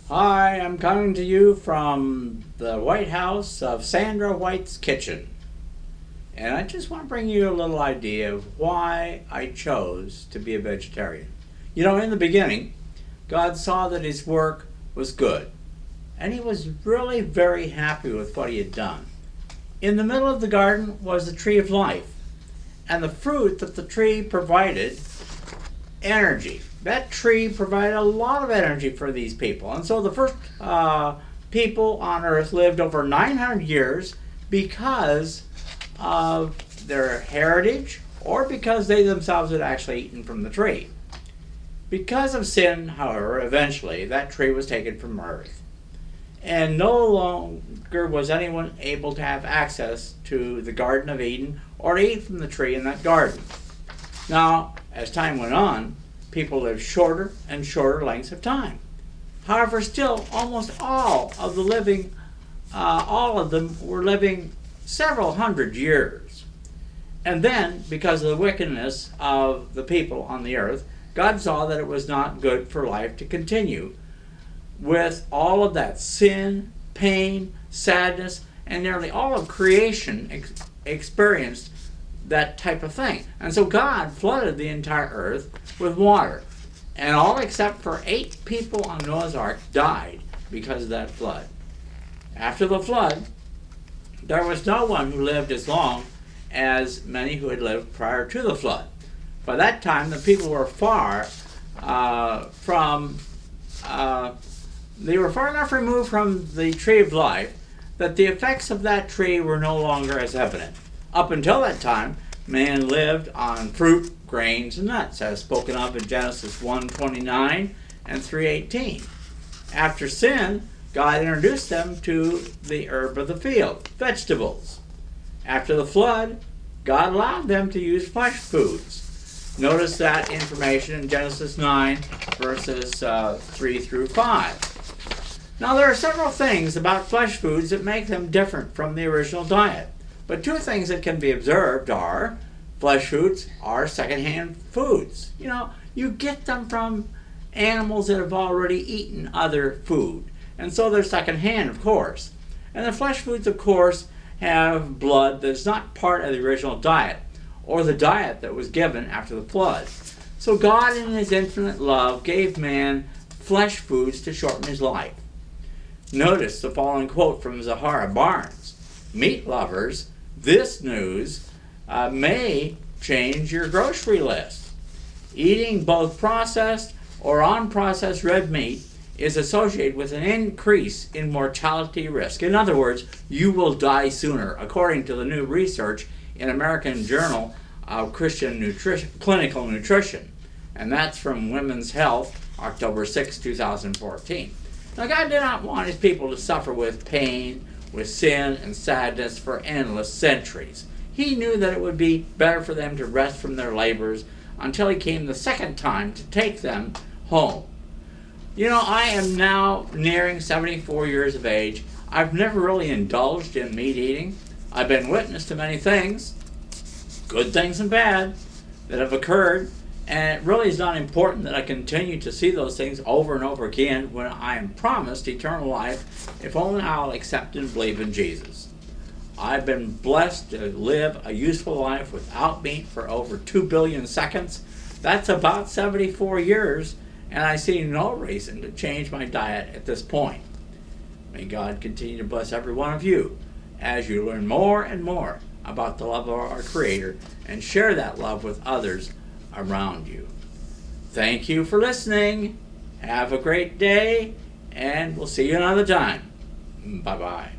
Hi, I'm coming to you from the White House of Sandra White's kitchen. And I just want to bring you a little idea of why I chose to be a vegetarian. You know, in the beginning, God saw that His work was good. And He was really very happy with what He had done. In the middle of the garden was the tree of life. And the fruit that the tree provided, energy. That tree provided a lot of energy for these people. And so the first people on earth lived over 900 years because of their heritage or because they themselves had actually eaten from the tree. Because of sin, however, eventually that tree was taken from earth. And no longer was anyone able to have access to the Garden of Eden or to eat from the tree in that garden. Now, as time went on, people lived shorter and shorter lengths of time. However, still, almost all of them were living several hundred years. And then, because of the wickedness of the people on the earth, God saw that it was not good for life to continue with all of that sin, pain, sadness, and nearly all of creation experienced that type of thing. And so God flooded the entire earth with water. And all except for 8 people on Noah's Ark died because of that flood. After the flood, there was no one who lived as long as many who had lived prior to the flood. By that time, the people were far enough removed from the tree of life that the effects of that tree were no longer as evident. Up until that time, man lived on fruit, grains, and nuts, as spoken of in Genesis 1:29 and 3:18. After sin, God introduced them to the herb of the field, vegetables. After the flood, God allowed them to use flesh foods. Notice that information in Genesis 9, verses 3 through 5. Now, there are several things about flesh foods that make them different from the original diet. But 2 things that can be observed are flesh foods are secondhand foods. You know, you get them from animals that have already eaten other food. And so they're secondhand, of course. And the flesh foods, of course, have blood that's not part of the original diet or the diet that was given after the flood. So God, in His infinite love, gave man flesh foods to shorten his life. Notice the following quote from Zahara Barnes. Meat lovers, this news may change your grocery list. Eating both processed or unprocessed red meat is associated with an increase in mortality risk. In other words, you will die sooner, according to the new research in American Journal of Christian Clinical Nutrition. And that's from Women's Health, October 6, 2014. Now, God did not want His people to suffer with pain, with sin and sadness for endless centuries. He knew that it would be better for them to rest from their labors until He came the second time to take them home. You know, I am now nearing 74 years of age. I've never really indulged in meat eating. I've been witness to many things, good things and bad, that have occurred. And it really is not important that I continue to see those things over and over again when I am promised eternal life, if only I'll accept and believe in Jesus. I've been blessed to live a useful life without meat for over 2 billion seconds. That's about 74 years, and I see no reason to change my diet at this point. May God continue to bless every one of you as you learn more and more about the love of our Creator and share that love with others around you. Thank you for listening. Have a great day, and we'll see you another time. Bye-bye.